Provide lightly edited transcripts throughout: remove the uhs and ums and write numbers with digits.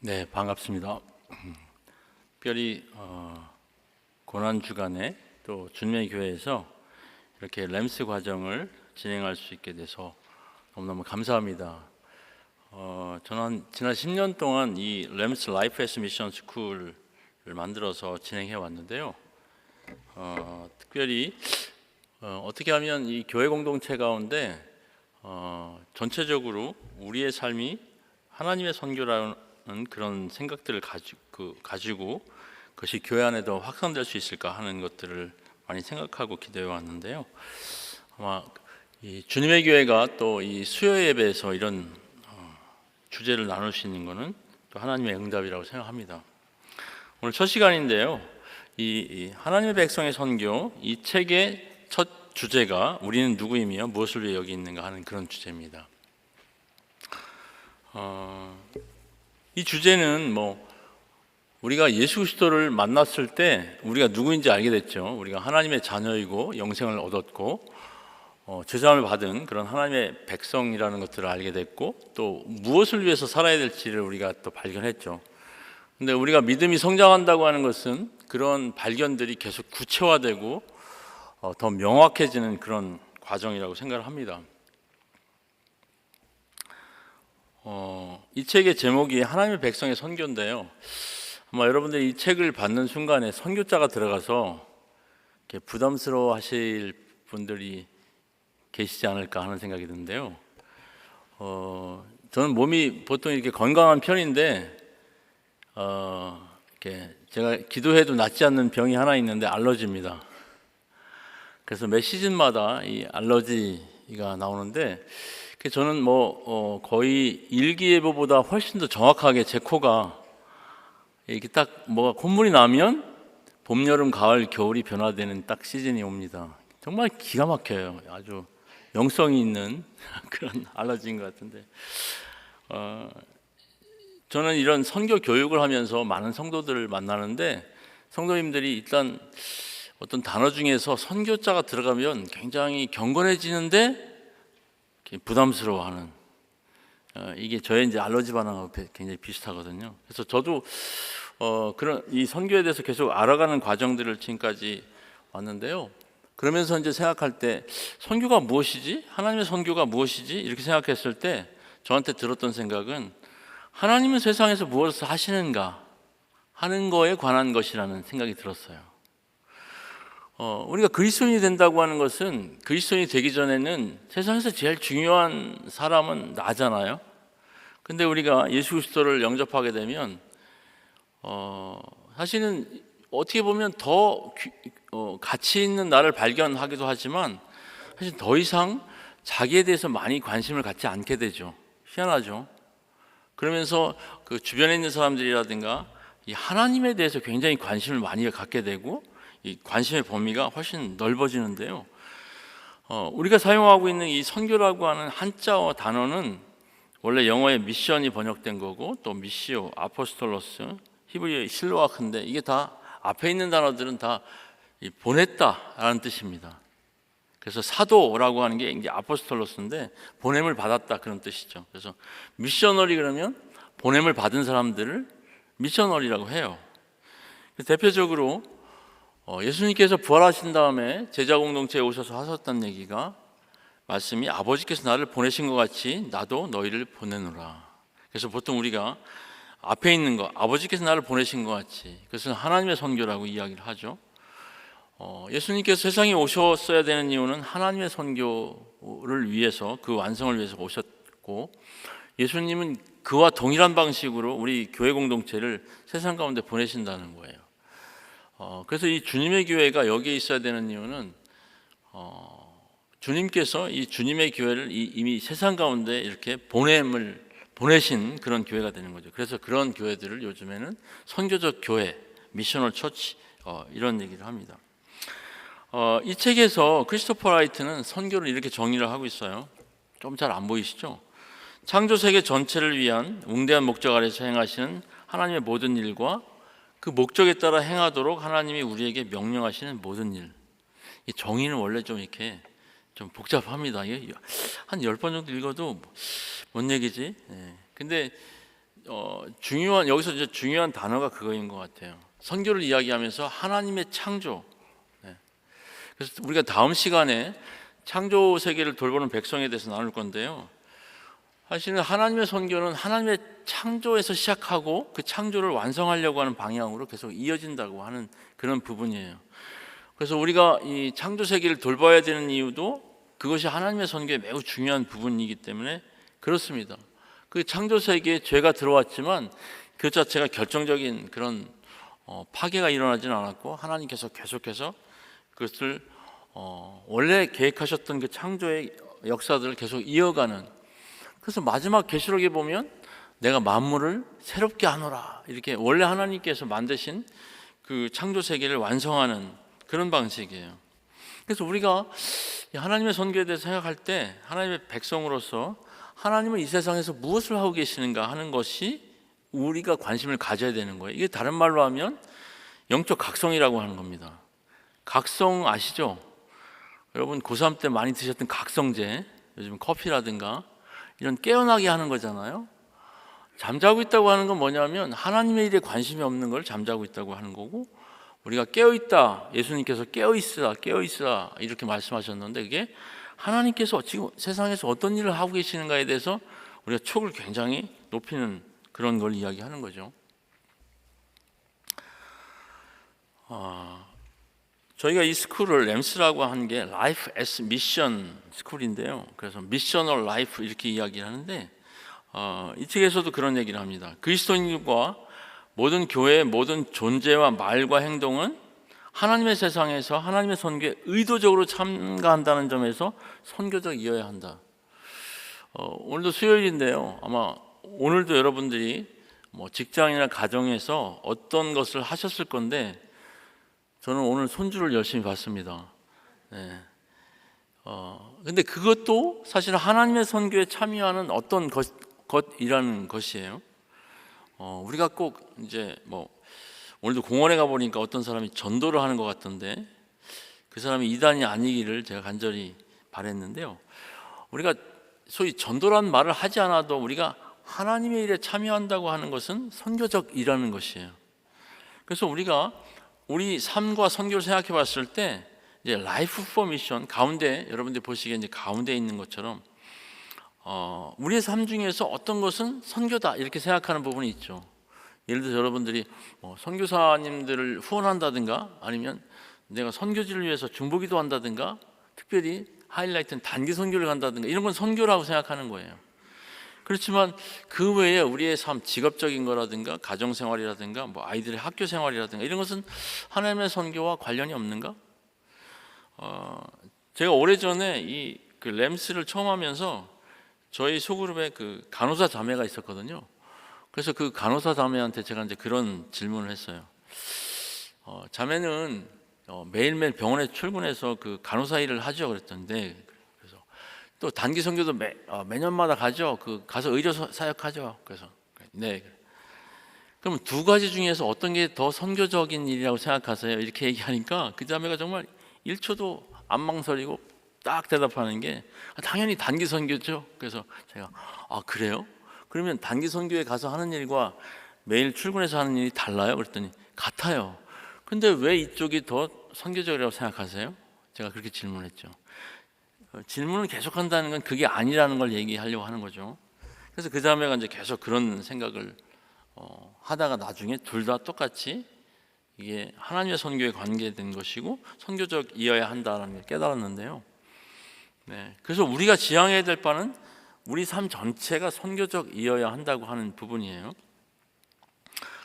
네, 반갑습니다. 특별히 고난 주간에 또 주님의 교회에서 이렇게 램스 과정을 진행할 수 있게 돼서 너무너무 감사합니다. 저는 지난 10년 동안 이 램스 라이프 에스 미션 스쿨을 만들어서 진행해 왔는데요. 특별히 어떻게 하면 이 교회 공동체 가운데 전체적으로 우리의 삶이 하나님의 선교라는 그런 생각들을 가지고 그것이 교회 안에도 확산될 수 있을까 하는 것들을 많이 생각하고 기도해 왔는데요. 아마 이 주님의 교회가 또 이 수요 예배에서 이런 주제를 나눌 수 있는 것은 또 하나님의 응답이라고 생각합니다. 오늘 첫 시간인데요. 이 하나님의 백성의 선교 이 책의 첫 주제가 우리는 누구이며 무엇을 위해 여기 있는가 하는 그런 주제입니다. 이 주제는 우리가 예수 그리스도를 만났을 때 우리가 누구인지 알게 됐죠. 우리가 하나님의 자녀이고 영생을 얻었고 제사함을 받은 그런 하나님의 백성이라는 것들을 알게 됐고 또 무엇을 위해서 살아야 될지를 우리가 또 발견했죠. 근데 우리가 믿음이 성장한다고 하는 것은 그런 발견들이 계속 구체화되고 더 명확해지는 그런 과정이라고 생각을 합니다. 이 책의 제목이 하나님의 백성의 선교인데요. 아마 여러분들이 이 책을 받는 순간에 선교자가 들어가서 이렇게 부담스러워 하실 분들이 계시지 않을까 하는 생각이 드는데요. 저는 몸이 보통 이렇게 건강한 편인데 이렇게 제가 기도해도 낫지 않는 병이 하나 있는데 알러지입니다. 그래서 매 시즌마다 이 알러지가 나오는데 저는 거의 일기예보보다 훨씬 더 정확하게 제 코가 이렇게 딱 뭐가 콧물이 나면 봄, 여름, 가을, 겨울이 변화되는 딱 시즌이 옵니다. 정말 기가 막혀요. 아주 영성이 있는 그런 알러지인 것 같은데 저는 이런 선교 교육을 하면서 많은 성도들을 만나는데 성도님들이 일단 어떤 단어 중에서 선교자가 들어가면 굉장히 경건해지는데 부담스러워하는 이게 저의 이제 알러지 반응하고 굉장히 비슷하거든요. 그래서 저도 그런 이 선교에 대해서 계속 알아가는 과정들을 지금까지 왔는데요. 그러면서 이제 생각할 때 선교가 무엇이지? 하나님의 선교가 무엇이지? 이렇게 생각했을 때 저한테 들었던 생각은 하나님은 세상에서 무엇을 하시는가 하는 거에 관한 것이라는 생각이 들었어요. 우리가 그리스도인이 된다고 하는 것은 그리스도인이 되기 전에는 세상에서 제일 중요한 사람은 나잖아요. 근데 우리가 예수 그리스도를 영접하게 되면 사실은 어떻게 보면 더 가치 있는 나를 발견하기도 하지만 사실 더 이상 자기에 대해서 많이 관심을 갖지 않게 되죠. 희한하죠. 그러면서 그 주변에 있는 사람들이라든가 이 하나님에 대해서 굉장히 관심을 많이 갖게 되고 이 관심의 범위가 훨씬 넓어지는데요. 우리가 사용하고 있는 이 선교라고 하는 한자어 단어는 원래 영어의 미션이 번역된 거고 또 미시오, 아포스톨로스, 히브리어의 실로아크인데 이게 다 앞에 있는 단어들은 다 보냈다라는 뜻입니다. 그래서 사도라고 하는 게 이제 아포스톨로스인데 보냄을 받았다 그런 뜻이죠. 그래서 미셔너리 그러면 보냄을 받은 사람들을 미셔너리라고 해요. 대표적으로 예수님께서 부활하신 다음에 제자 공동체에 오셔서 하셨던 얘기가 말씀이 아버지께서 나를 보내신 것 같이 나도 너희를 보내노라. 그래서 보통 우리가 앞에 있는 거 아버지께서 나를 보내신 것 같이 그것은 하나님의 선교라고 이야기를 하죠. 예수님께서 세상에 오셨어야 되는 이유는 하나님의 선교를 위해서 그 완성을 위해서 오셨고 예수님은 그와 동일한 방식으로 우리 교회 공동체를 세상 가운데 보내신다는 거예요. 그래서 이 주님의 교회가 여기에 있어야 되는 이유는 주님께서 이 주님의 교회를 이미 세상 가운데 이렇게 보내신 그런 교회가 되는 거죠. 그래서 그런 교회들을 요즘에는 선교적 교회, 미셔널 처치 이런 얘기를 합니다. 이 책에서 크리스토퍼 라이트는 선교를 이렇게 정의를 하고 있어요. 좀 잘 안 보이시죠? 창조 세계 전체를 위한 웅대한 목적 아래서 행하시는 하나님의 모든 일과 그 목적에 따라 행하도록 하나님이 우리에게 명령하시는 모든 일. 이 정의는 원래 좀 이렇게 좀 복잡합니다. 한 10번 정도 읽어도 뭔 얘기지? 근데 여기서 이제 중요한 단어가 그거인 것 같아요. 선교를 이야기하면서 하나님의 창조. 네. 그래서 우리가 다음 시간에 창조 세계를 돌보는 백성에 대해서 나눌 건데요. 사실은 하나님의 선교는 하나님의 창조에서 시작하고 그 창조를 완성하려고 하는 방향으로 계속 이어진다고 하는 그런 부분이에요. 그래서 우리가 이 창조 세계를 돌봐야 되는 이유도 그것이 하나님의 선교의 매우 중요한 부분이기 때문에 그렇습니다. 그 창조 세계에 죄가 들어왔지만 그 자체가 결정적인 그런 파괴가 일어나지는 않았고 하나님께서 계속해서 그것을 원래 계획하셨던 그 창조의 역사들을 계속 이어가는, 그래서 마지막 계시록에 보면 내가 만물을 새롭게 하노라 이렇게 원래 하나님께서 만드신 그 창조 세계를 완성하는 그런 방식이에요. 그래서 우리가 하나님의 선교에 대해서 생각할 때 하나님의 백성으로서 하나님은 이 세상에서 무엇을 하고 계시는가 하는 것이 우리가 관심을 가져야 되는 거예요. 이게 다른 말로 하면 영적 각성이라고 하는 겁니다. 각성 아시죠? 여러분 고3 때 많이 드셨던 각성제, 요즘 커피라든가 이런 깨어나게 하는 거잖아요. 잠자고 있다고 하는 건 뭐냐면 하나님의 일에 관심이 없는 걸 잠자고 있다고 하는 거고, 우리가 깨어있다, 예수님께서 깨어있으라 이렇게 말씀하셨는데 그게 하나님께서 지금 세상에서 어떤 일을 하고 계시는가에 대해서 우리가 촉을 굉장히 높이는 그런 걸 이야기하는 거죠. 저희가 이 스쿨을 램스라고 한 게 Life as Mission 스쿨인데요. 그래서 미셔널 라이프 이렇게 이야기를 하는데 이 책에서도 그런 얘기를 합니다. 그리스도인과 모든 교회의 모든 존재와 말과 행동은 하나님의 세상에서 하나님의 선교에 의도적으로 참가한다는 점에서 선교적이어야 한다. 오늘도 수요일인데요. 아마 오늘도 여러분들이 직장이나 가정에서 어떤 것을 하셨을 건데 저는 오늘 손주를 열심히 봤습니다. 네. 근데 그것도 사실 하나님의 선교에 참여하는 어떤 것이라는 것이에요. 우리가 꼭 이제 오늘도 공원에 가 보니까 어떤 사람이 전도를 하는 것 같던데 그 사람이 이단이 아니기를 제가 간절히 바랬는데요. 우리가 소위 전도라는 말을 하지 않아도 우리가 하나님의 일에 참여한다고 하는 것은 선교적 일하는 것이에요. 그래서 우리가 우리 삶과 선교를 생각해 봤을 때 이제 라이프 포 미션 가운데 여러분들 보시기에 이제 가운데 있는 것처럼 우리의 삶 중에서 어떤 것은 선교다 이렇게 생각하는 부분이 있죠. 예를 들어서 여러분들이 선교사님들을 후원한다든가 아니면 내가 선교지를 위해서 중보기도 한다든가 특별히 하이라이트는 단기 선교를 간다든가 이런 건 선교라고 생각하는 거예요. 그렇지만 그 외에 우리의 삶, 직업적인 거라든가 가정생활이라든가 아이들의 학교 생활이라든가 이런 것은 하나님의 선교와 관련이 없는가? 제가 오래전에 이 램스를 처음 하면서 저희 소그룹에 그 간호사 자매가 있었거든요. 그래서 그 간호사 자매한테 제가 이제 그런 질문을 했어요. 자매는 매일매일 병원에 출근해서 그 간호사 일을 하죠. 그랬던데 그래서 또 단기 선교도 매년마다 가죠. 그 가서 의료 사역하죠. 그래서 네. 그럼 두 가지 중에서 어떤 게 더 선교적인 일이라고 생각하세요? 이렇게 얘기하니까 그 자매가 정말 1초도 안 망설이고 딱 대답하는 게 당연히 단기 선교죠. 그래서 제가 그래요? 그러면 단기 선교에 가서 하는 일과 매일 출근해서 하는 일이 달라요? 그랬더니 같아요. 근데 왜 이쪽이 더 선교적이라고 생각하세요? 제가 그렇게 질문했죠. 질문을 계속한다는 건 그게 아니라는 걸 얘기하려고 하는 거죠. 그래서 그 자매가 이제 계속 그런 생각을 하다가 나중에 둘 다 똑같이 이게 하나님의 선교에 관계된 것이고 선교적이어야 한다는 걸 깨달았는데요. 네, 그래서 우리가 지향해야 될 바는 우리 삶 전체가 선교적이어야 한다고 하는 부분이에요.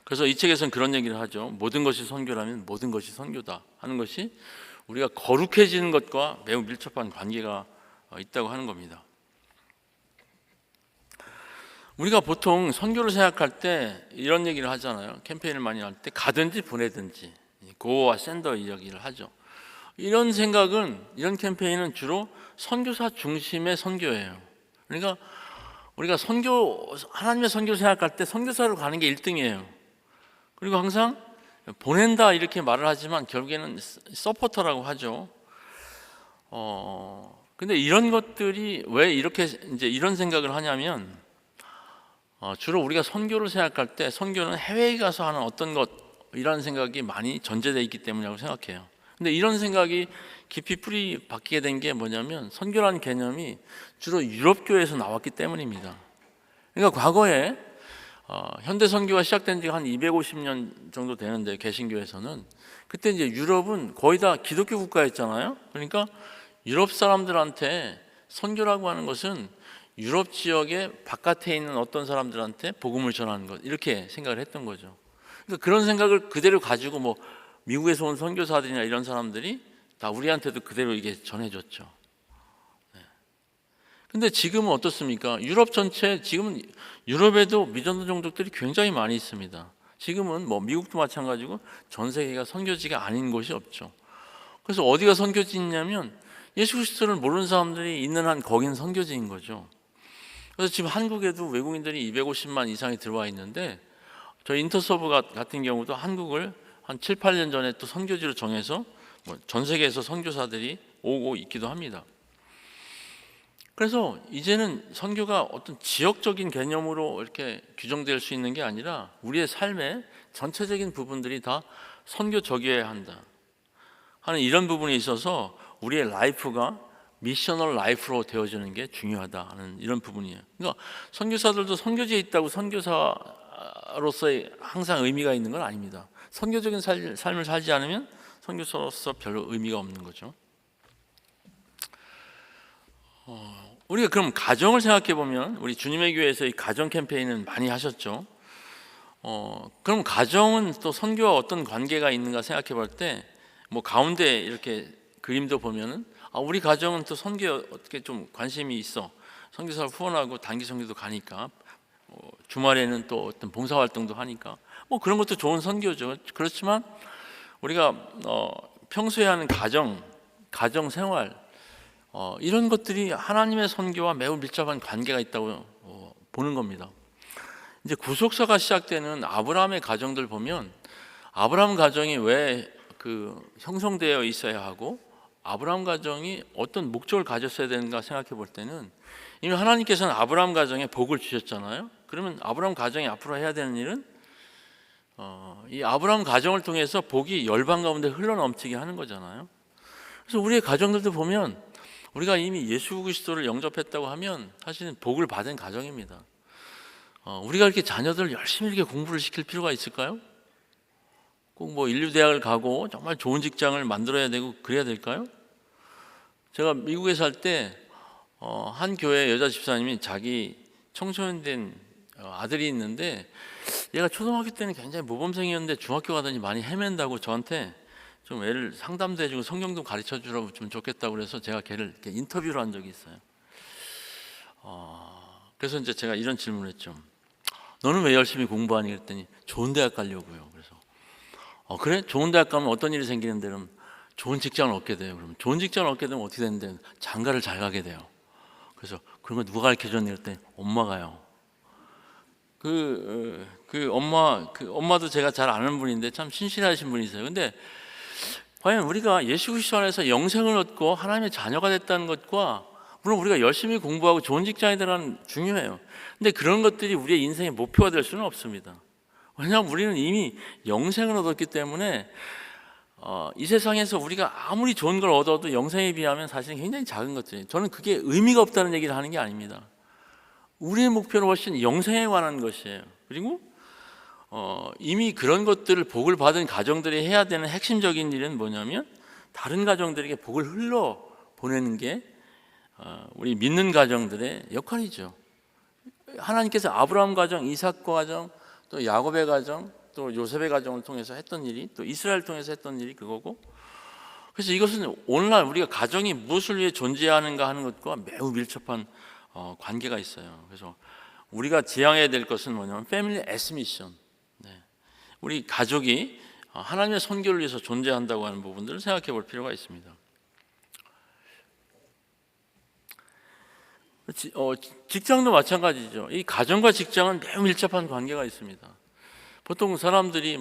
그래서 이 책에서는 그런 얘기를 하죠. 모든 것이 선교라면 모든 것이 선교다 하는 것이 우리가 거룩해지는 것과 매우 밀접한 관계가 있다고 하는 겁니다. 우리가 보통 선교를 생각할 때 이런 얘기를 하잖아요. 캠페인을 많이 할 때 가든지 보내든지 고와 샌더 이야기를 하죠. 이런 생각은, 이런 캠페인은 주로 선교사 중심의 선교예요. 그러니까 우리가 하나님의 선교 생각할 때 선교사로 가는 게 1등이에요. 그리고 항상 보낸다 이렇게 말을 하지만 결국에는 서포터라고 하죠. 근데 이런 것들이 왜 이렇게 이제 이런 생각을 하냐면 주로 우리가 선교를 생각할 때 선교는 해외에 가서 하는 어떤 것이라는 생각이 많이 전제되어 있기 때문이라고 생각해요. 근데 이런 생각이 깊이 뿌리 박히게 된 게 뭐냐면 선교라는 개념이 주로 유럽교에서 나왔기 때문입니다. 그러니까 과거에 현대 선교가 시작된 지가 한 250년 정도 되는데 개신교에서는 그때 이제 유럽은 거의 다 기독교 국가였잖아요. 그러니까 유럽 사람들한테 선교라고 하는 것은 유럽 지역의 바깥에 있는 어떤 사람들한테 복음을 전하는 것, 이렇게 생각을 했던 거죠. 그러니까 그런 생각을 그대로 가지고 뭐 미국에서 온 선교사들이나 이런 사람들이 다 우리한테도 그대로 이게 전해줬죠. 근데 지금은 어떻습니까? 유럽 전체, 지금은 유럽에도 미전도 종족들이 굉장히 많이 있습니다. 지금은 뭐 미국도 마찬가지고 전 세계가 선교지가 아닌 곳이 없죠. 그래서 어디가 선교지냐면 예수 그리스도를 모르는 사람들이 있는 한 거긴 선교지인 거죠. 그래서 지금 한국에도 외국인들이 250만 이상이 들어와 있는데 저희 인터서브 같은 경우도 한국을 한 7, 8년 전에 또 선교지로 정해서 전 세계에서 선교사들이 오고 있기도 합니다. 그래서 이제는 선교가 어떤 지역적인 개념으로 이렇게 규정될 수 있는 게 아니라 우리의 삶의 전체적인 부분들이 다 선교적이어야 한다 하는 이런 부분에 있어서 우리의 라이프가 미셔널 라이프로 되어지는 게 중요하다는 이런 부분이에요. 그러니까 선교사들도 선교지에 있다고 선교사로서의 항상 의미가 있는 건 아닙니다. 선교적인 삶을 살지 않으면 선교사로서 별로 의미가 없는 거죠. 우리가 그럼 가정을 생각해 보면 우리 주님의 교회에서 이 가정 캠페인은 많이 하셨죠. 그럼 가정은 또 선교와 어떤 관계가 있는가 생각해 볼 때 뭐 가운데 이렇게 그림도 보면은 우리 가정은 또 선교에 어떻게 좀 관심이 있어. 선교사를 후원하고 단기 선교도 가니까 주말에는 또 어떤 봉사 활동도 하니까 뭐 그런 것도 좋은 선교죠. 그렇지만 우리가 평소에 하는 가정 생활 이런 것들이 하나님의 선교와 매우 밀접한 관계가 있다고 보는 겁니다. 이제 구속사가 시작되는 아브라함의 가정들 보면 아브라함 가정이 왜 형성되어 있어야 하고 아브라함 가정이 어떤 목적을 가졌어야 되는가 생각해 볼 때는 이미 하나님께서는 아브라함 가정에 복을 주셨잖아요. 그러면 아브라함 가정이 앞으로 해야 되는 일은 이 아브라함 가정을 통해서 복이 열방 가운데 흘러넘치게 하는 거잖아요. 그래서 우리의 가정들도 보면 우리가 이미 예수 그리스도를 영접했다고 하면 사실은 복을 받은 가정입니다. 우리가 이렇게 자녀들을 열심히 이렇게 공부를 시킬 필요가 있을까요? 꼭 뭐 인류대학을 가고 정말 좋은 직장을 만들어야 되고 그래야 될까요? 제가 미국에 살 때 한 교회 여자 집사님이 자기 청소년 된 아들이 있는데 얘가 초등학교 때는 굉장히 모범생이었는데 중학교 가더니 많이 헤맨다고 저한테 좀 애를 상담도 해주고 성경도 가르쳐 주라고 좀 좋겠다고 그래서 제가 걔를 이렇게 인터뷰를 한 적이 있어요. 그래서 이제 제가 이런 질문을 했죠. 너는 왜 열심히 공부하니? 그랬더니 좋은 대학 가려고요. 그래서 그래? 좋은 대학 가면 어떤 일이 생기는데? 그럼 좋은 직장을 얻게 돼요. 그러면 좋은 직장을 얻게 되면 어떻게 되는데? 장가를 잘 가게 돼요. 그래서 그런 거 누가 가르쳐 줬니? 그랬더니 엄마가요. 엄마도 제가 잘 아는 분인데 참 신실하신 분이세요. 근데 과연 우리가 예수 그리스도 안에서 영생을 얻고 하나님의 자녀가 됐다는 것과 물론 우리가 열심히 공부하고 좋은 직장에 들어가는 중요해요. 근데 그런 것들이 우리의 인생의 목표가 될 수는 없습니다. 왜냐하면 우리는 이미 영생을 얻었기 때문에 이 세상에서 우리가 아무리 좋은 걸 얻어도 영생에 비하면 사실 굉장히 작은 것들이에요. 저는 그게 의미가 없다는 얘기를 하는 게 아닙니다. 우리의 목표는 훨씬 영생에 관한 것이에요. 그리고 이미 그런 것들을 복을 받은 가정들이 해야 되는 핵심적인 일은 뭐냐면 다른 가정들에게 복을 흘러 보내는 게 우리 믿는 가정들의 역할이죠. 하나님께서 아브라함 가정, 이삭 가정, 또 야곱의 가정, 또 요셉의 가정을 통해서 했던 일이 또 이스라엘을 통해서 했던 일이 그거고, 그래서 이것은 오늘날 우리가 가정이 무엇을 위해 존재하는가 하는 것과 매우 밀접한 관계가 있어요. 그래서 우리가 지향해야 될 것은 뭐냐면 패밀리 에스 미션, 우리 가족이 하나님의 선교를 위해서 존재한다고 하는 부분들을 생각해 볼 필요가 있습니다. 직장도 마찬가지죠. 이 가정과 직장은 매우 밀접한 관계가 있습니다. 보통 사람들이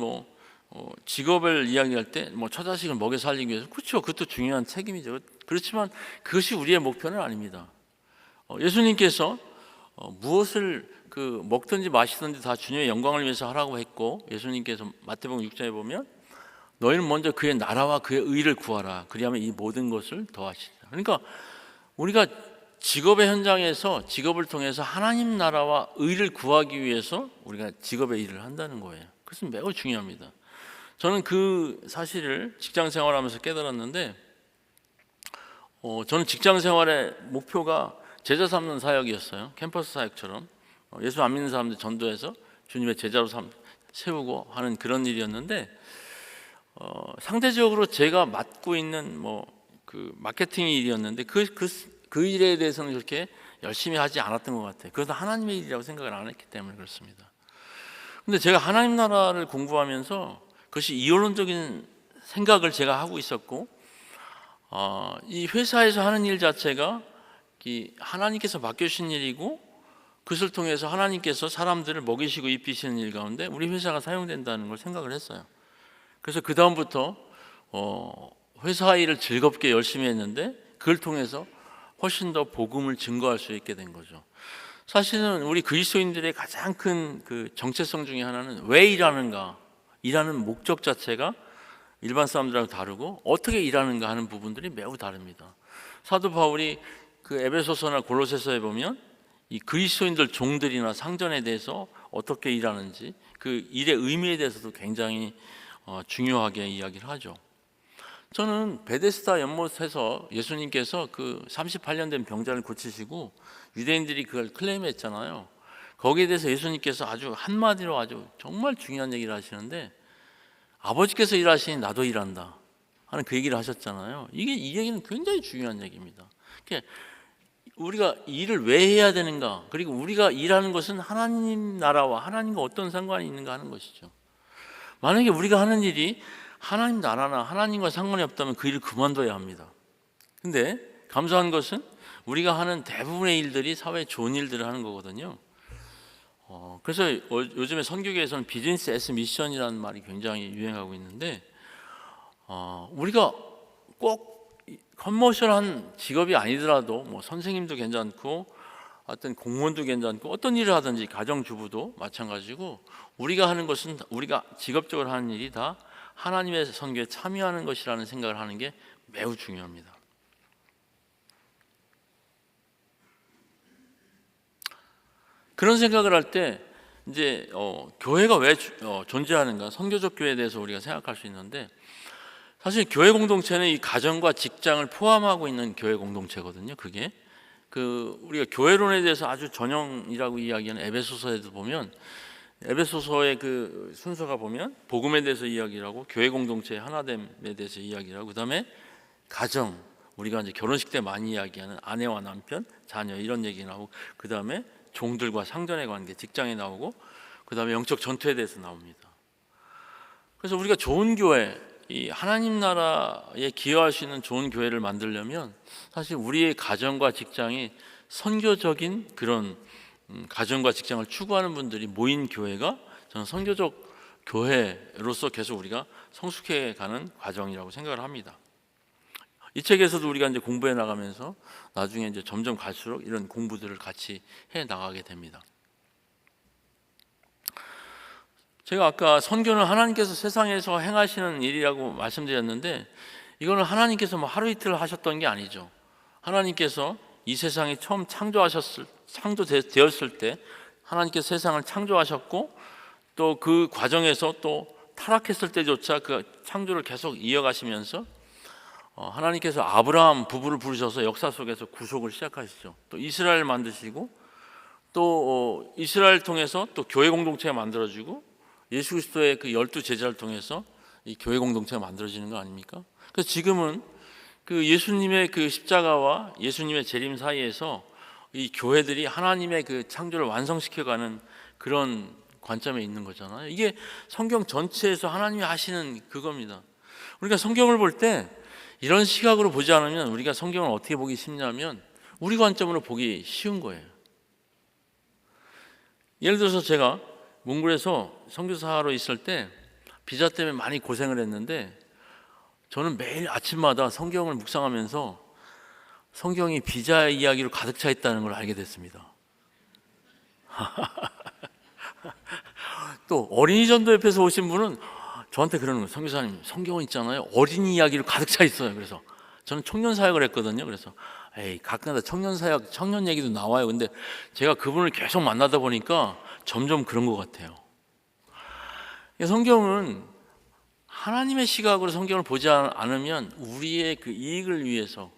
직업을 이야기할 때 처자식을 먹여 살리기 위해서, 그렇죠, 그것도 중요한 책임이죠. 그렇지만 그것이 우리의 목표는 아닙니다. 예수님께서 무엇을 그 먹든지 마시든지 다 주님의 영광을 위해서 하라고 했고, 예수님께서 마태복음 6장에 보면 너희는 먼저 그의 나라와 그의 의를 구하라. 그리하면 이 모든 것을 더하시리라. 그러니까 우리가 직업의 현장에서 직업을 통해서 하나님 나라와 의를 구하기 위해서 우리가 직업의 일을 한다는 거예요. 그것은 매우 중요합니다. 저는 그 사실을 직장 생활하면서 깨달았는데, 저는 직장 생활의 목표가 제자 삼는 사역이었어요. 캠퍼스 사역처럼 예수 안 믿는 사람들 전도해서 주님의 제자로 세우고 하는 그런 일이었는데, 상대적으로 제가 맡고 있는 그 마케팅 일이었는데 그 일에 대해서는 그렇게 열심히 하지 않았던 것 같아요. 그래서 하나님의 일이라고 생각을 안 했기 때문에 그렇습니다. 근데 제가 하나님 나라를 공부하면서 그것이 이원론적인 생각을 제가 하고 있었고, 이 회사에서 하는 일 자체가 하나님께서 맡겨주신 일이고, 그것을 통해서 하나님께서 사람들을 먹이시고 입히시는 일 가운데 우리 회사가 사용된다는 걸 생각을 했어요. 그래서 그 다음부터 회사 일을 즐겁게 열심히 했는데, 그걸 통해서 훨씬 더 복음을 증거할 수 있게 된 거죠. 사실은 우리 그리스도인들의 가장 큰 그 정체성 중에 하나는 왜 일하는가, 일하는 목적 자체가 일반 사람들하고 다르고 어떻게 일하는가 하는 부분들이 매우 다릅니다. 사도 바울이 그 에베소서나 골로새서에 보면 이 그리스도인들 종들이나 상전에 대해서 어떻게 일하는지, 그 일의 의미에 대해서도 굉장히 중요하게 이야기를 하죠. 저는 베데스다 연못에서 예수님께서 그 38년 된 병자를 고치시고 유대인들이 그걸 클레임했잖아요. 거기에 대해서 예수님께서 아주 한마디로 아주 정말 중요한 얘기를 하시는데, 아버지께서 일하시니 나도 일한다 하는 그 얘기를 하셨잖아요. 이 얘기는 굉장히 중요한 얘기입니다. 그러니까 우리가 일을 왜 해야 되는가, 그리고 우리가 일하는 것은 하나님 나라와 하나님과 어떤 상관이 있는가 하는 것이죠. 만약에 우리가 하는 일이 하나님 나라나 하나님과 상관이 없다면 그 일을 그만둬야 합니다. 근데 감사한 것은 우리가 하는 대부분의 일들이 사회에 좋은 일들을 하는 거거든요. 그래서 요즘에 선교계에서는 비즈니스 애스 미션이라는 말이 굉장히 유행하고 있는데, 우리가 꼭 커머셜한 직업이 아니더라도 선생님도 괜찮고 어떤 공무원도 괜찮고 어떤 일을 하든지 가정주부도 마찬가지고, 우리가 하는 것은 우리가 직업적으로 하는 일이 다 하나님의 선교에 참여하는 것이라는 생각을 하는 게 매우 중요합니다. 그런 생각을 할 때 이제 교회가 왜 존재하는가, 선교적 교회에 대해서 우리가 생각할 수 있는데, 사실 교회 공동체는 이 가정과 직장을 포함하고 있는 교회 공동체거든요. 그게 우리가 교회론에 대해서 아주 전형이라고 이야기하는 에베소서에도 보면, 에베소서의 그 순서가 보면 복음에 대해서 이야기를 하고, 교회 공동체의 하나됨에 대해서 이야기를 하고, 그다음에 가정, 우리가 이제 결혼식 때 많이 이야기하는 아내와 남편, 자녀 이런 얘기 나오고, 그다음에 종들과 상전의 관계, 직장에 나오고, 그다음에 영적 전투에 대해서 나옵니다. 그래서 우리가 좋은 교회, 이 하나님 나라에 기여할 수 있는 좋은 교회를 만들려면 사실 우리의 가정과 직장이 선교적인 그런 가정과 직장을 추구하는 분들이 모인 교회가 저는 선교적 교회로서 계속 우리가 성숙해 가는 과정이라고 생각을 합니다. 이 책에서도 우리가 이제 공부해 나가면서 나중에 이제 점점 갈수록 이런 공부들을 같이 해 나가게 됩니다. 제가 아까 선교는 하나님께서 세상에서 행하시는 일이라고 말씀드렸는데, 이거는 하나님께서 하루 이틀 하셨던 게 아니죠. 하나님께서 이 세상이 처음 창조되었을 때 하나님께서 세상을 창조하셨고, 또 그 과정에서 또 타락했을 때조차 그 창조를 계속 이어가시면서 하나님께서 아브라함 부부를 부르셔서 역사 속에서 구속을 시작하시죠. 또 이스라엘 만드시고, 또 이스라엘 통해서 또 교회 공동체가 만들어지고, 예수 그리스도의 그 12 제자를 통해서 이 교회 공동체가 만들어지는 거 아닙니까? 그래서 지금은 그 예수님의 그 십자가와 예수님의 재림 사이에서 이 교회들이 하나님의 그 창조를 완성시켜가는 그런 관점에 있는 거잖아요. 이게 성경 전체에서 하나님이 하시는 그겁니다. 우리가 성경을 볼 때 이런 시각으로 보지 않으면 우리가 성경을 어떻게 보기 쉽냐면 우리 관점으로 보기 쉬운 거예요. 예를 들어서 제가 몽골에서 선교사로 있을 때 비자 때문에 많이 고생을 했는데, 저는 매일 아침마다 성경을 묵상하면서 성경이 비자 이야기로 가득 차 있다는 걸 알게 됐습니다. 또 어린이 전도협회에서 오신 분은 저한테 그러는 거예요. 선교사님, 성경은 있잖아요, 어린이 이야기로 가득 차 있어요. 그래서 저는 청년 사역을 했거든요. 그래서 에이, 가끔가다 청년 사역, 청년 얘기도 나와요. 근데 제가 그분을 계속 만나다 보니까 점점 그런 것 같아요. 성경은 하나님의 시각으로 성경을 보지 않으면 우리의 그 이익을 위해서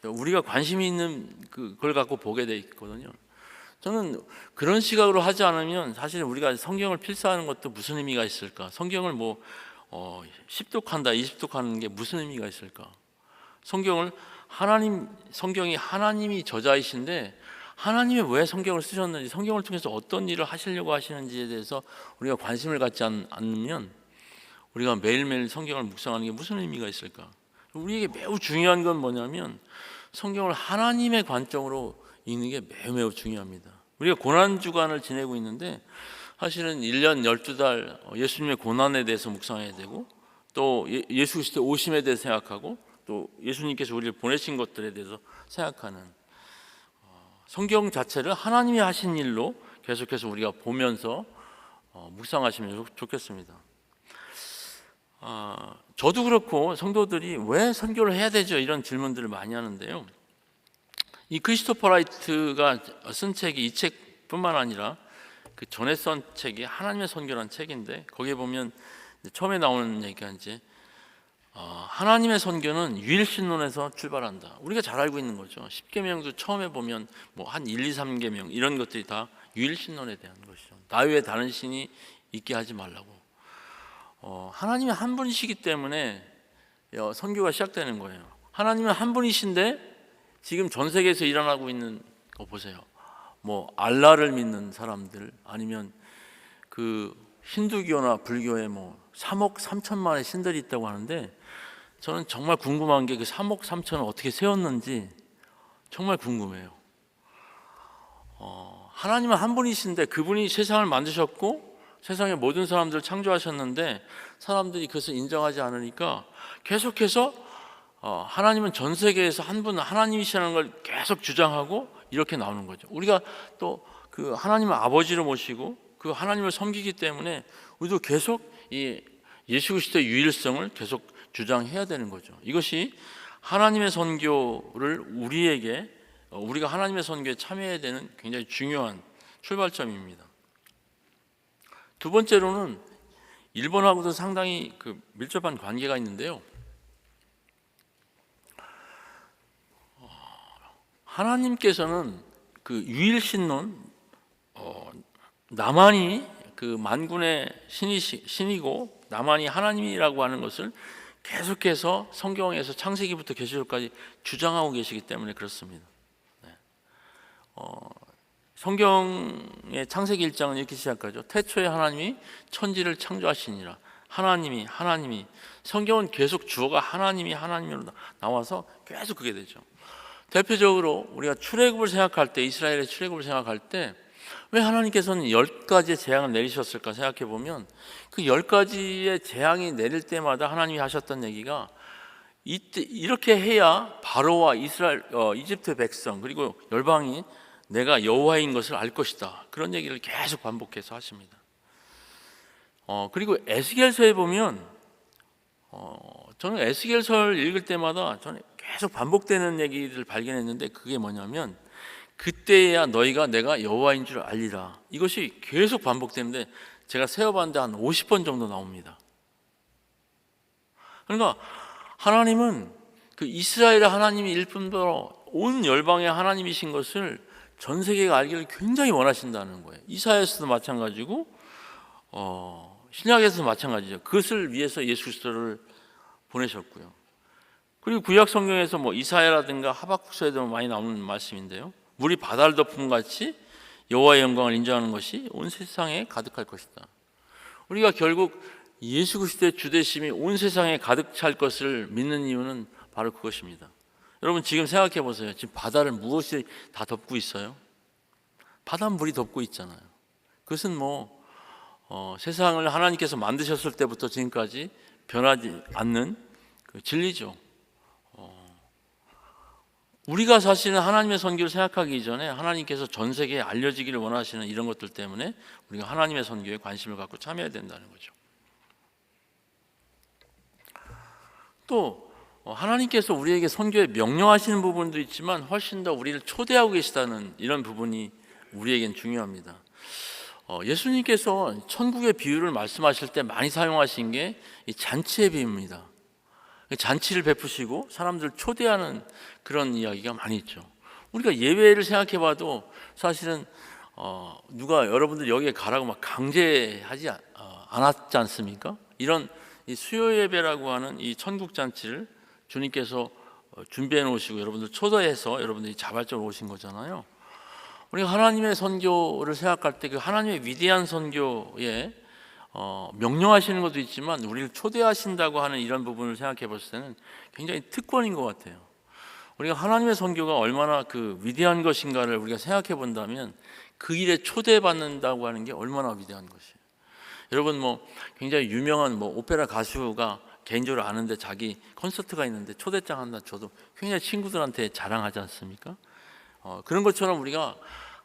우리가 관심이 있는 그걸 갖고 보게 돼 있거든요. 저는 그런 시각으로 하지 않으면 사실 우리가 성경을 필사하는 것도 무슨 의미가 있을까? 성경을 10독한다, 20독하는 게 무슨 의미가 있을까? 성경이 하나님이 저자이신데 하나님이 왜 성경을 쓰셨는지, 성경을 통해서 어떤 일을 하시려고 하시는지에 대해서 우리가 관심을 갖지 않으면 우리가 매일매일 성경을 묵상하는 게 무슨 의미가 있을까? 우리에게 매우 중요한 건 뭐냐면 성경을 하나님의 관점으로 읽는 게 매우 중요합니다. 우리가 고난주간을 지내고 있는데 사실은 1년 12달 예수님의 고난에 대해서 묵상해야 되고, 또 예수 그리스도의 오심에 대해서 생각하고, 또 예수님께서 우리를 보내신 것들에 대해서 생각하는, 성경 자체를 하나님이 하신 일로 계속해서 우리가 보면서 묵상하시면 좋겠습니다. 저도 그렇고 성도들이 왜 선교를 해야 되죠? 이런 질문들을 많이 하는데요. 이 크리스토퍼 라이트가 쓴 책이 이 책뿐만 아니라 그 전에 쓴 책이 하나님의 선교라는 책인데, 거기에 보면 처음에 나오는 얘기가 이제 하나님의 선교는 유일신론에서 출발한다. 우리가 잘 알고 있는 거죠. 10계명도 처음에 보면 한 1, 2, 3계명 이런 것들이 다 유일신론에 대한 것이죠. 나 외에 다른 신이 있게 하지 말라고. 하나님이 한 분이시기 때문에 선교가 시작되는 거예요. 하나님은 한 분이신데 지금 전 세계에서 일어나고 있는 거 보세요. 알라를 믿는 사람들, 아니면 그 힌두교나 불교에 3억 3천만의 신들이 있다고 하는데, 저는 정말 궁금한 게 그 3억 3천을 어떻게 세웠는지 정말 궁금해요. 하나님은 한 분이신데 그분이 세상을 만드셨고 세상의 모든 사람들을 창조하셨는데 사람들이 그것을 인정하지 않으니까 계속해서 하나님은 전 세계에서 한 분 하나님이시라는 걸 계속 주장하고 이렇게 나오는 거죠. 우리가 또 그 하나님을 아버지로 모시고 그 하나님을 섬기기 때문에 우리도 계속 이 예수 그리스도의 유일성을 계속 주장해야 되는 거죠. 이것이 하나님의 선교를 우리가 하나님의 선교에 참여해야 되는 굉장히 중요한 출발점입니다. 두 번째로는 일본하고도 상당히 밀접한 관계가 있는데요. 하나님께서는 그 유일신론, 나만이 그 만군의 신이고 나만이 하나님이라고 하는 것을 계속해서 성경에서 창세기부터 계시록까지 주장하고 계시기 때문에 그렇습니다. 성경의 창세기 1장은 이렇게 시작하죠. 태초에 하나님이 천지를 창조하시니라. 하나님이 성경은 계속 주어가 하나님으로 나와서 계속 그게 되죠. 대표적으로 우리가 출애굽을 생각할 때, 이스라엘의 출애굽을 생각할 때 왜 하나님께서는 10가지의 재앙을 내리셨을까 생각해 보면, 그 10가지의 재앙이 내릴 때마다 하나님이 하셨던 얘기가 이렇게 해야 바로와 이집트 백성 그리고 열방이 내가 여호와인 것을 알 것이다. 그런 얘기를 계속 반복해서 하십니다. 그리고 에스겔서에 보면 저는 에스겔서를 읽을 때마다 저는 계속 반복되는 얘기를 발견했는데, 그게 뭐냐면 그때야 너희가 내가 여호와인 줄 알리라. 이것이 계속 반복되는데 제가 세어봤는데 한 50번 정도 나옵니다. 그러니까 하나님은 그 이스라엘의 하나님이 뿐더러 온 열방의 하나님이신 것을 전 세계가 알기를 굉장히 원하신다는 거예요. 이사야에서도 마찬가지고 신약에서도 마찬가지죠. 그것을 위해서 예수 그리스도를 보내셨고요. 그리고 구약 성경에서 이사야라든가 하박국서에도 많이 나오는 말씀인데요. 물이 바다를 덮은 같이 여호와의 영광을 인정하는 것이 온 세상에 가득할 것이다. 우리가 결국 예수 그리스도의 주되심이 온 세상에 가득 찰 것을 믿는 이유는 바로 그것입니다. 여러분 지금 생각해 보세요. 지금 바다를 무엇이 다 덮고 있어요? 바다는 물이 덮고 있잖아요. 그것은 세상을 하나님께서 만드셨을 때부터 지금까지 변하지 않는 그 진리죠. 우리가 사실은 하나님의 선교를 생각하기 이전에 하나님께서 전 세계에 알려지기를 원하시는 이런 것들 때문에 우리가 하나님의 선교에 관심을 갖고 참여해야 된다는 거죠. 또 하나님께서 우리에게 선교에 명령하시는 부분도 있지만 훨씬 더 우리를 초대하고 계시다는 이런 부분이 우리에겐 중요합니다. 예수님께서 천국의 비유를 말씀하실 때 많이 사용하신 게 이 잔치의 비유입니다. 잔치를 베푸시고 사람들을 초대하는 그런 이야기가 많이 있죠. 우리가 예배를 생각해 봐도 사실은 누가 여러분들 여기에 가라고 막 강제하지 않았지 않습니까? 이런 이 수요 예배라고 하는 이 천국 잔치를 주님께서 준비해 놓으시고 여러분들 초대해서 여러분들이 자발적으로 오신 거잖아요. 우리가 하나님의 선교를 생각할 때 그 하나님의 위대한 선교에 명령하시는 것도 있지만 우리를 초대하신다고 하는 이런 부분을 생각해 봤을 때는 굉장히 특권인 것 같아요. 우리가 하나님의 선교가 얼마나 그 위대한 것인가를 우리가 생각해 본다면 그 일에 초대받는다고 하는 게 얼마나 위대한 것이에요. 여러분 굉장히 유명한 오페라 가수가 개인적으로 아는데 자기 콘서트가 있는데 초대장 한다 저도 굉장히 친구들한테 자랑하지 않습니까? 그런 것처럼 우리가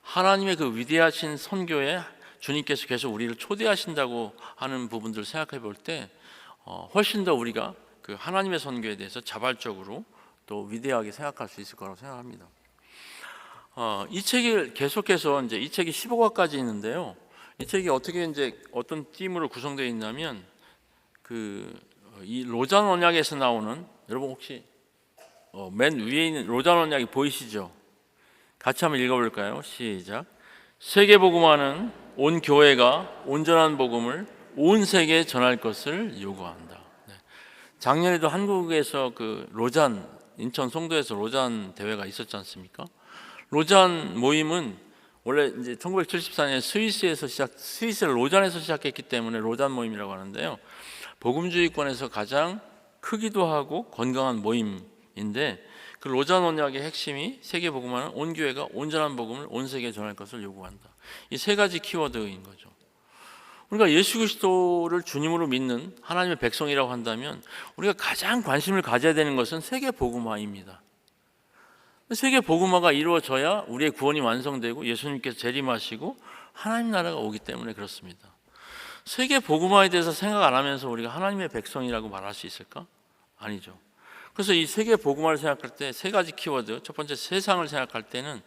하나님의 그 위대하신 선교에 주님께서 계속 우리를 초대하신다고 하는 부분들을 생각해 볼 때 훨씬 더 우리가 그 하나님의 선교에 대해서 자발적으로 또 위대하게 생각할 수 있을 거라고 생각합니다. 이 책을 계속해서 이제 이 책이 15과까지 있는데요. 이 책이 어떻게 이제 어떤 팀으로 구성되어 있냐면 이 로잔 언약에서 나오는 여러분 혹시 맨 위에 있는 로잔 언약이 보이시죠? 같이 한번 읽어볼까요? 시작. 세계 복음화는 온 교회가 온전한 복음을 온 세계에 전할 것을 요구한다. 작년에도 한국에서 그 로잔 인천 송도에서 로잔 대회가 있었지 않습니까? 로잔 모임은 원래 이제 1974년 스위스 로잔에서 시작했기 때문에 로잔 모임이라고 하는데요. 복음주의권에서 가장 크기도 하고 건강한 모임인데 그 로잔 언약의 핵심이 세계 복음화는 온 교회가 온전한 복음을 온 세계에 전할 것을 요구한다. 이 세 가지 키워드인 거죠. 우리가 예수 그리스도를 주님으로 믿는 하나님의 백성이라고 한다면 우리가 가장 관심을 가져야 되는 것은 세계 복음화입니다. 세계 복음화가 이루어져야 우리의 구원이 완성되고 예수님께서 재림하시고 하나님 나라가 오기 때문에 그렇습니다. 세계 복음화에 대해서 생각 안 하면서 우리가 하나님의 백성이라고 말할 수 있을까? 아니죠. 그래서 이 세계 복음화를 생각할 때 세 가지 키워드, 첫 번째 세상을 생각할 때는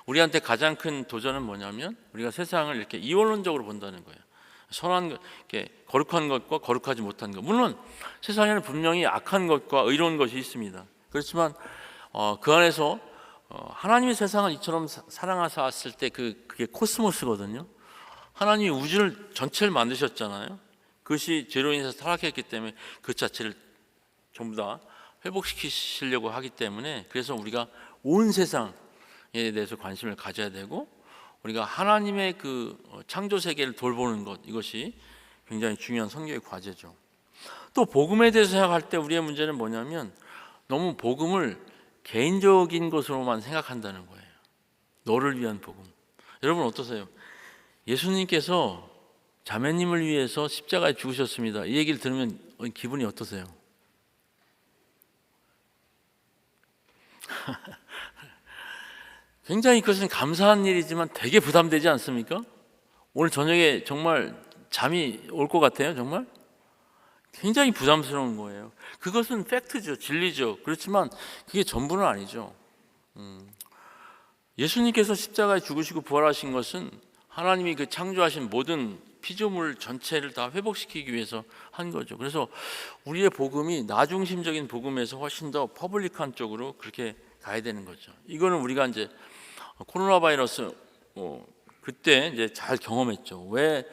우리한테 가장 큰 도전은 뭐냐면 우리가 세상을 이렇게 이원론적으로 본다는 거예요. 선한 거룩한 것과 거룩하지 못한 것. 물론 세상에는 분명히 악한 것과 의로운 것이 있습니다. 그렇지만 그 안에서 하나님의 세상을 이처럼 사랑하셨을 때 그게 코스모스거든요. 하나님이 우주를 전체를 만드셨잖아요. 그것이 죄로 인해서 타락했기 때문에 그 자체를 전부 다 회복시키시려고 하기 때문에 그래서 우리가 온 세상에 대해서 관심을 가져야 되고 우리가 하나님의 그 창조 세계를 돌보는 것 이것이 굉장히 중요한 선교의 과제죠. 또 복음에 대해서 생각할 때 우리의 문제는 뭐냐면 너무 복음을 개인적인 것으로만 생각한다는 거예요. 너를 위한 복음. 여러분 어떠세요? 예수님께서 자매님을 위해서 십자가에 죽으셨습니다. 이 얘기를 들으면 기분이 어떠세요? 굉장히 그것은 감사한 일이지만 되게 부담되지 않습니까? 오늘 저녁에 정말 잠이 올 것 같아요. 정말 굉장히 부담스러운 거예요. 그것은 팩트죠, 진리죠. 그렇지만 그게 전부는 아니죠. 예수님께서 십자가에 죽으시고 부활하신 것은 하나님이 그 창조하신 모든 피조물 전체를 다 회복시키기 위해서 한 거죠. 그래서 우리의 복음이 나중심적인 복음에서 훨씬 더 퍼블릭한 쪽으로 그렇게 가야 되는 거죠. 이거는 우리가 이제 코로나 바이러스 그때 이제 잘 경험했죠. 왜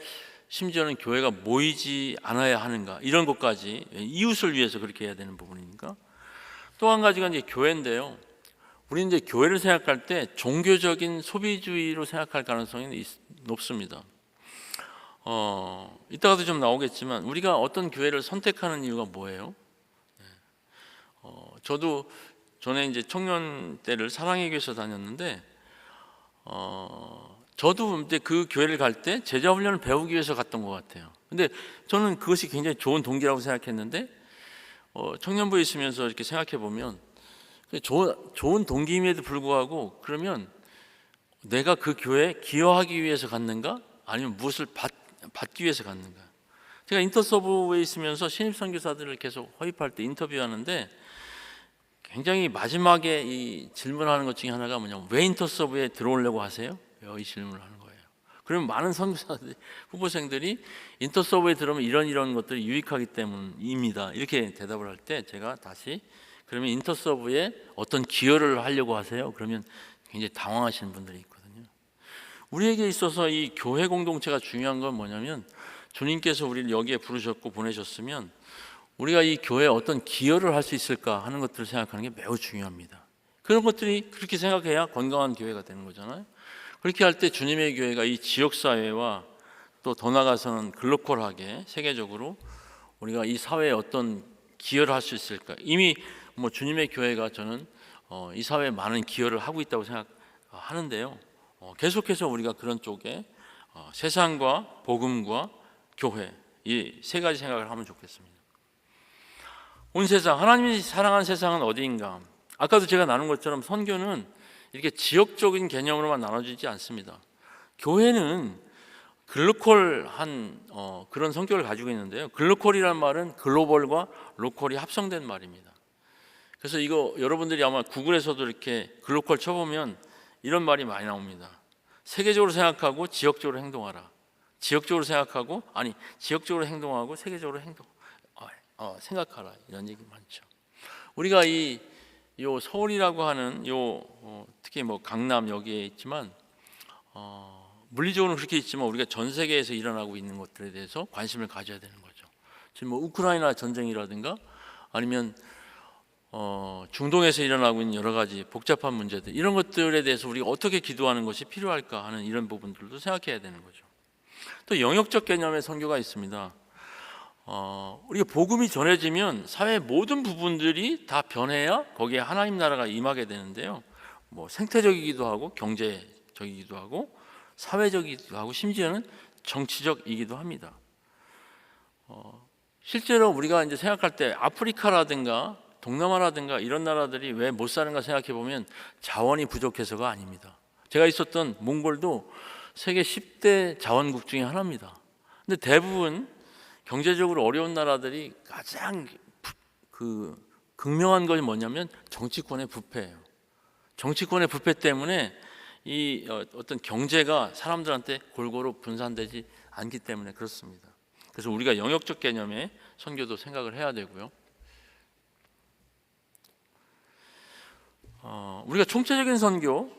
심지어는 교회가 모이지 않아야 하는가 이런 것까지 이웃을 위해서 그렇게 해야 되는 부분이니까. 또 한 가지가 이제 교회인데요. 우리는 이제 교회를 생각할 때 종교적인 소비주의로 생각할 가능성이 높습니다. 이따가도 좀 나오겠지만 우리가 어떤 교회를 선택하는 이유가 뭐예요? 저도 전에 이제 청년 때를 사랑의 교회에서 다녔는데 저도 이제 그 교회를 갈 때 제자 훈련을 배우기 위해서 갔던 것 같아요. 근데 저는 그것이 굉장히 좋은 동기라고 생각했는데 청년부에 있으면서 이렇게 생각해 보면 좋은 동기임에도 불구하고 그러면 내가 그 교회에 기여하기 위해서 갔는가? 아니면 무엇을 받기 위해서 갔는가? 제가 인터서브에 있으면서 신입 선교사들을 계속 허입할 때 인터뷰하는데 굉장히 마지막에 이 질문하는 것 중에 하나가 뭐냐면 왜 인터서브에 들어오려고 하세요? 이 질문을 하는 거예요. 그러면 많은 선교사들, 후보생들이 인터서브에 들어오면 이런 것들이 유익하기 때문입니다. 이렇게 대답을 할 때 제가 다시 그러면 인터서브에 어떤 기여를 하려고 하세요? 그러면 굉장히 당황하시는 분들이 있거든요. 우리에게 있어서 이 교회 공동체가 중요한 건 뭐냐면 주님께서 우리를 여기에 부르셨고 보내셨으면 우리가 이 교회에 어떤 기여를 할 수 있을까 하는 것들을 생각하는 게 매우 중요합니다. 그런 것들이 그렇게 생각해야 건강한 교회가 되는 거잖아요. 그렇게 할 때 주님의 교회가 이 지역사회와 또 더 나아가서는 글로컬하게 세계적으로 우리가 이 사회에 어떤 기여를 할 수 있을까. 이미 뭐 주님의 교회가 저는 이 사회에 많은 기여를 하고 있다고 생각하는데요. 계속해서 우리가 그런 쪽에 세상과 복음과 교회 이 세 가지 생각을 하면 좋겠습니다. 온 세상, 하나님이 사랑하는 세상은 어디인가? 아까도 제가 나눈 것처럼 선교는 이렇게 지역적인 개념으로만 나눠지지 않습니다. 교회는 글로컬한 그런 성격을 가지고 있는데요. 글로컬이라는 말은 글로벌과 로컬이 합성된 말입니다. 그래서 이거 여러분들이 아마 구글에서도 이렇게 글로컬 쳐보면 이런 말이 많이 나옵니다. 세계적으로 생각하고 지역적으로 행동하라. 지역적으로 생각하고 지역적으로 행동하고 세계적으로 생각하라. 이런 얘기 많죠. 우리가 요 서울이라고 하는 특히 뭐 강남 여기에 있지만 물리적으로는 그렇게 있지만 우리가 전 세계에서 일어나고 있는 것들에 대해서 관심을 가져야 되는 거죠. 지금 뭐 우크라이나 전쟁이라든가 아니면 중동에서 일어나고 있는 여러 가지 복잡한 문제들 이런 것들에 대해서 우리가 어떻게 기도하는 것이 필요할까 하는 이런 부분들도 생각해야 되는 거죠. 또 영역적 개념의 선교가 있습니다. 우리가 복음이 전해지면 사회의 모든 부분들이 다 변해야 거기에 하나님 나라가 임하게 되는데요. 뭐 생태적이기도 하고 경제적이기도 하고 사회적이기도 하고 심지어는 정치적이기도 합니다. 실제로 우리가 이제 생각할 때 아프리카라든가 동남아라든가 이런 나라들이 왜 못 사는가 생각해 보면 자원이 부족해서가 아닙니다. 제가 있었던 몽골도 세계 10대 자원국 중에 하나입니다. 근데 대부분 경제적으로 어려운 나라들이 가장 극명한 것이 뭐냐면 정치권의 부패예요. 정치권의 부패 때문에 이 어떤 경제가 사람들한테 골고루 분산되지 않기 때문에 그렇습니다. 그래서 우리가 영역적 개념의 선교도 생각을 해야 되고요. 우리가 총체적인 선교,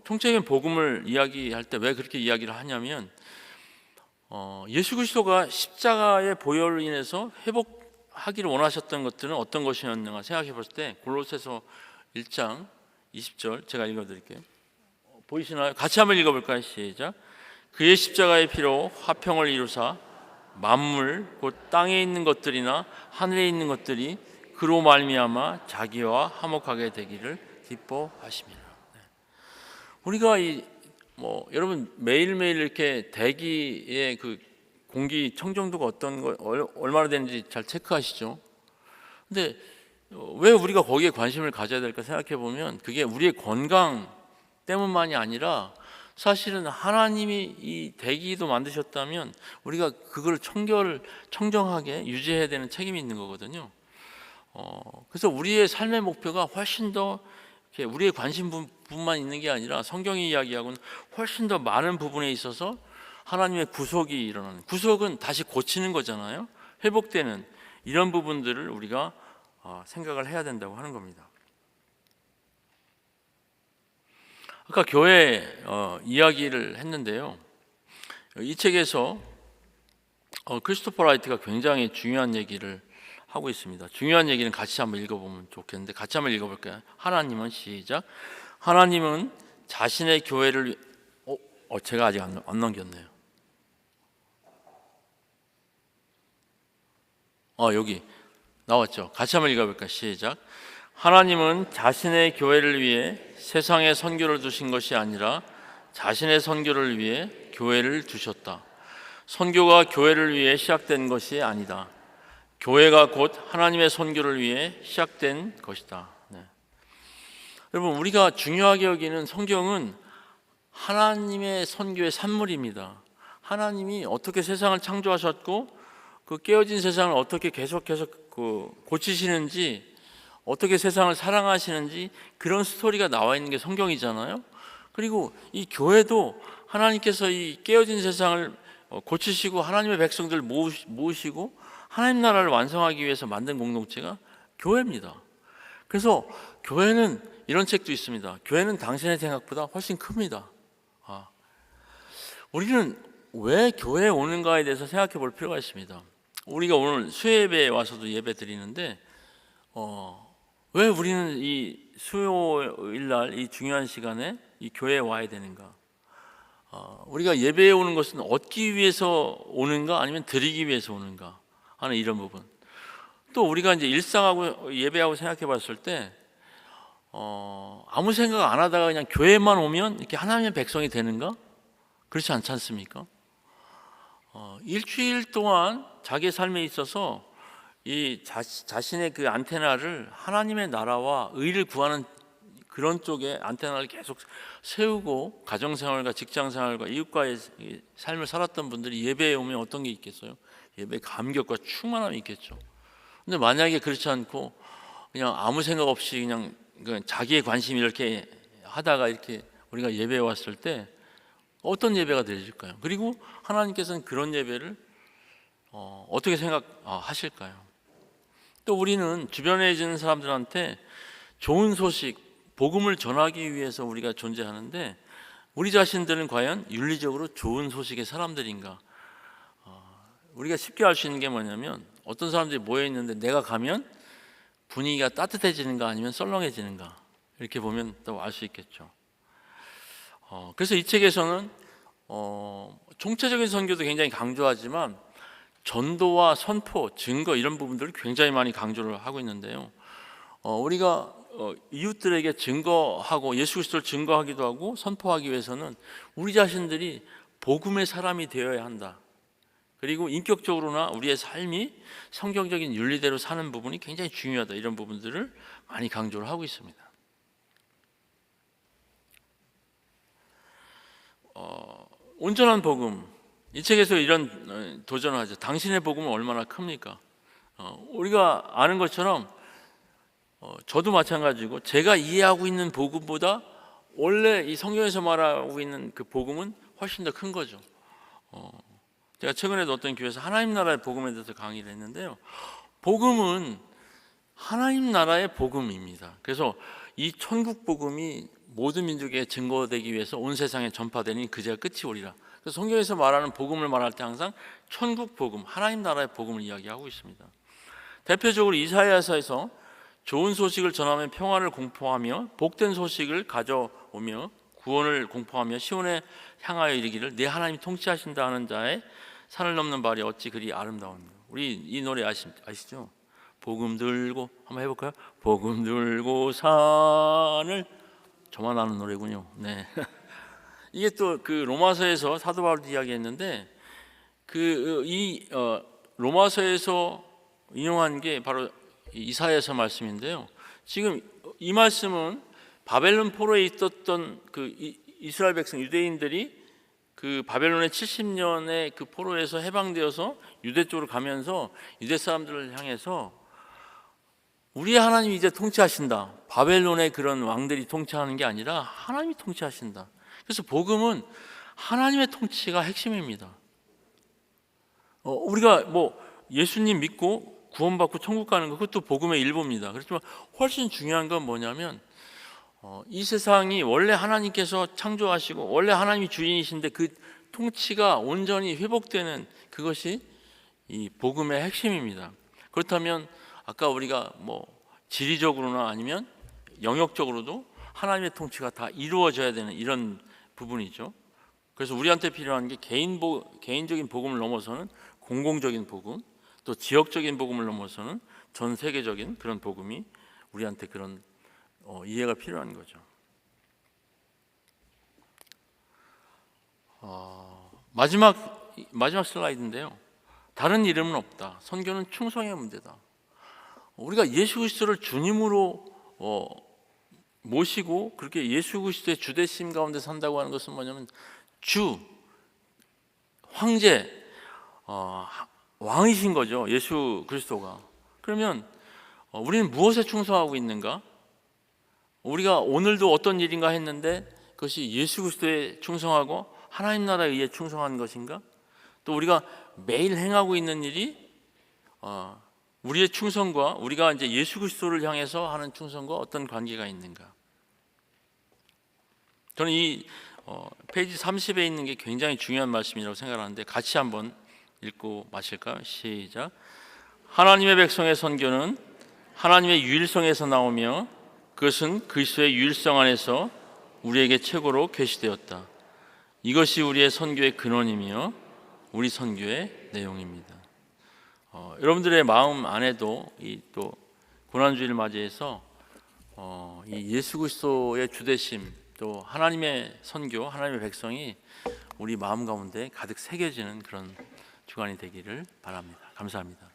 총체적인 복음을 이야기할 때 왜 그렇게 이야기를 하냐면 예수 그리스도가 십자가의 보혈로 인해서 회복하기를 원하셨던 것들은 어떤 것이었는가 생각해 볼 때 골로새서 1장 20절 제가 읽어드릴게요. 보이시나요? 같이 한번 읽어볼까요? 시작. 그의 십자가의 피로 화평을 이루사 만물 곧 땅에 있는 것들이나 하늘에 있는 것들이 그로 말미암아 자기와 화목하게 되기를 기뻐하심이라. 우리가 여러분 매일매일 이렇게 대기의 그 공기 청정도가 어떤 거 얼마나 되는지 잘 체크하시죠? 근데 왜 우리가 거기에 관심을 가져야 될까 생각해 보면 그게 우리의 건강 때문만이 아니라 사실은 하나님이 이 대기도 만드셨다면 우리가 그걸 청정하게 유지해야 되는 책임이 있는 거거든요. 그래서 우리의 삶의 목표가 훨씬 더 우리의 관심뿐만 있는 게 아니라 성경이 이야기하고는 훨씬 더 많은 부분에 있어서 하나님의 구속이 일어나는, 구속은 다시 고치는 거잖아요. 회복되는 이런 부분들을 우리가 생각을 해야 된다고 하는 겁니다. 아까 교회 이야기를 했는데요. 이 책에서 크리스토퍼 라이트가 굉장히 중요한 얘기를 하고 있습니다. 중요한 얘기는 같이 한번 읽어보면 좋겠는데 같이 한번 읽어볼까요? 하나님은 시작. 하나님은 자신의 교회를 제가 아직 안 넘겼네요. 여기 나왔죠. 같이 한번 읽어볼까요? 시작. 하나님은 자신의 교회를 위해 세상에 선교를 두신 것이 아니라 자신의 선교를 위해 교회를 두셨다. 선교가 교회를 위해 시작된 것이 아니다. 교회가 곧 하나님의 선교를 위해 시작된 것이다. 네. 여러분, 우리가 중요하게 여기는 성경은 하나님의 선교의 산물입니다. 하나님이 어떻게 세상을 창조하셨고 그 깨어진 세상을 어떻게 계속해서 고치시는지, 어떻게 세상을 사랑하시는지, 그런 스토리가 나와 있는 게 성경이잖아요. 그리고 이 교회도 하나님께서 이 깨어진 세상을 고치시고 하나님의 백성들 모으시고 하나님 나라를 완성하기 위해서 만든 공동체가 교회입니다. 그래서 교회는 이런 책도 있습니다. 교회는 당신의 생각보다 훨씬 큽니다. 우리는 왜 교회에 오는가에 대해서 생각해 볼 필요가 있습니다. 우리가 오늘 수요예배에 와서도 예배 드리는데 왜 우리는 이 수요일 날 이 중요한 시간에 이 교회에 와야 되는가? 우리가 예배에 오는 것은 얻기 위해서 오는가 아니면 드리기 위해서 오는가 하는 이런 부분. 또 우리가 이제 일상하고 예배하고 생각해 봤을 때 아무 생각 안 하다가 그냥 교회만 오면 이렇게 하나님의 백성이 되는가? 그렇지 않지 않습니까? 일주일 동안 자기의 삶에 있어서 이 자신의 그 안테나를 하나님의 나라와 의를 구하는 그런 쪽에 안테나를 계속 세우고 가정생활과 직장생활과 이웃과의 삶을 살았던 분들이 예배에 오면 어떤 게 있겠어요? 예배 감격과 충만함이 있겠죠. 근데 만약에 그렇지 않고 그냥 아무 생각 없이 그냥 자기의 관심 이렇게 하다가 이렇게 우리가 예배에 왔을 때 어떤 예배가 되실까요? 그리고 하나님께서는 그런 예배를 어떻게 생각하실까요? 또 우리는 주변에 있는 사람들한테 좋은 소식, 복음을 전하기 위해서 우리가 존재하는데 우리 자신들은 과연 윤리적으로 좋은 소식의 사람들인가? 우리가 쉽게 알 수 있는 게 뭐냐면 어떤 사람들이 모여 있는데 내가 가면 분위기가 따뜻해지는가 아니면 썰렁해지는가, 이렇게 보면 또 알 수 있겠죠. 그래서 이 책에서는 총체적인 선교도 굉장히 강조하지만 전도와 선포, 증거 이런 부분들을 굉장히 많이 강조를 하고 있는데요. 우리가 이웃들에게 증거하고 예수 그리스도를 증거하기도 하고 선포하기 위해서는 우리 자신들이 복음의 사람이 되어야 한다. 그리고 인격적으로나 우리의 삶이 성경적인 윤리대로 사는 부분이 굉장히 중요하다. 이런 부분들을 많이 강조를 하고 있습니다. 온전한 복음, 이 책에서 이런 도전을 하죠. 당신의 복음은 얼마나 큽니까? 우리가 아는 것처럼 저도 마찬가지고 제가 이해하고 있는 복음보다 원래 이 성경에서 말하고 있는 그 복음은 훨씬 더 큰 거죠. 제가 최근에도 어떤 교회에서 하나님 나라의 복음에 대해서 강의를 했는데요. 복음은 하나님 나라의 복음입니다. 그래서 이 천국 복음이 모든 민족에 증거되기 위해서 온 세상에 전파되니 그제야 끝이 오리라. 그래서 성경에서 말하는 복음을 말할 때 항상 천국 복음, 하나님 나라의 복음을 이야기하고 있습니다. 대표적으로 이사야서에서 좋은 소식을 전하며 평화를 공포하며 복된 소식을 가져오며 구원을 공포하며 시온에 향하여 이르기를 내 하나님이 통치하신다 하는 자의 산을 넘는 발이 어찌 그리 아름다운가. 우리 이 노래 아시죠? 복음 들고 한번 해볼까요? 복음 들고 산을, 저만 아는 노래군요. 네. 이게 또 그 로마서에서 사도 바울도 이야기했는데 로마서에서 인용한 게 바로 이사야서 말씀인데요. 지금 이 말씀은 바벨론 포로에 있었던 그 이스라엘 백성 유대인들이 그 바벨론의 70년의 그 포로에서 해방되어서 유대 쪽으로 가면서 유대 사람들을 향해서 우리의 하나님이 이제 통치하신다. 바벨론의 그런 왕들이 통치하는 게 아니라 하나님이 통치하신다. 그래서 복음은 하나님의 통치가 핵심입니다. 우리가 뭐 예수님 믿고 구원받고 천국 가는 것, 그것도 복음의 일부입니다. 그렇지만 훨씬 중요한 건 뭐냐면 이 세상이 원래 하나님께서 창조하시고 원래 하나님이 주인이신데 그 통치가 온전히 회복되는 그것이 이 복음의 핵심입니다. 그렇다면 아까 우리가 뭐 지리적으로나 아니면 영역적으로도 하나님의 통치가 다 이루어져야 되는 이런 부분이죠. 그래서 우리한테 필요한 게 개인적인 복음을 넘어서는 공공적인 복음, 또 지역적인 복음을 넘어서는 전 세계적인 그런 복음이 우리한테 그런 이해가 필요한 거죠. 마지막 슬라이드인데요. 다른 이름은 없다. 선교는 충성의 문제다. 우리가 예수 그리스도를 주님으로 모시고 그렇게 예수 그리스도의 주대심 가운데 산다고 하는 것은 뭐냐면 주, 황제, 왕이신 거죠. 예수 그리스도가. 그러면 우리는 무엇에 충성하고 있는가? 우리가 오늘도 어떤 일인가 했는데 그것이 예수 그리스도에 충성하고 하나님 나라에 의해 충성하는 것인가? 또 우리가 매일 행하고 있는 일이 우리의 충성과 우리가 이제 예수 그리스도를 향해서 하는 충성과 어떤 관계가 있는가? 저는 이 페이지 30에 있는 게 굉장히 중요한 말씀이라고 생각하는데 같이 한번 읽고 마실까요? 시작. 하나님의 백성의 선교는 하나님의 유일성에서 나오며 그것은 그리스도의 유일성 안에서 우리에게 최고로 계시되었다. 이것이 우리의 선교의 근원이며 우리 선교의 내용입니다. 여러분들의 마음 안에도 이 또 고난주의를 맞이해서 이 예수 그리스도의 주대심 또 하나님의 선교, 하나님의 백성이 우리 마음 가운데 가득 새겨지는 그런 주간이 되기를 바랍니다. 감사합니다.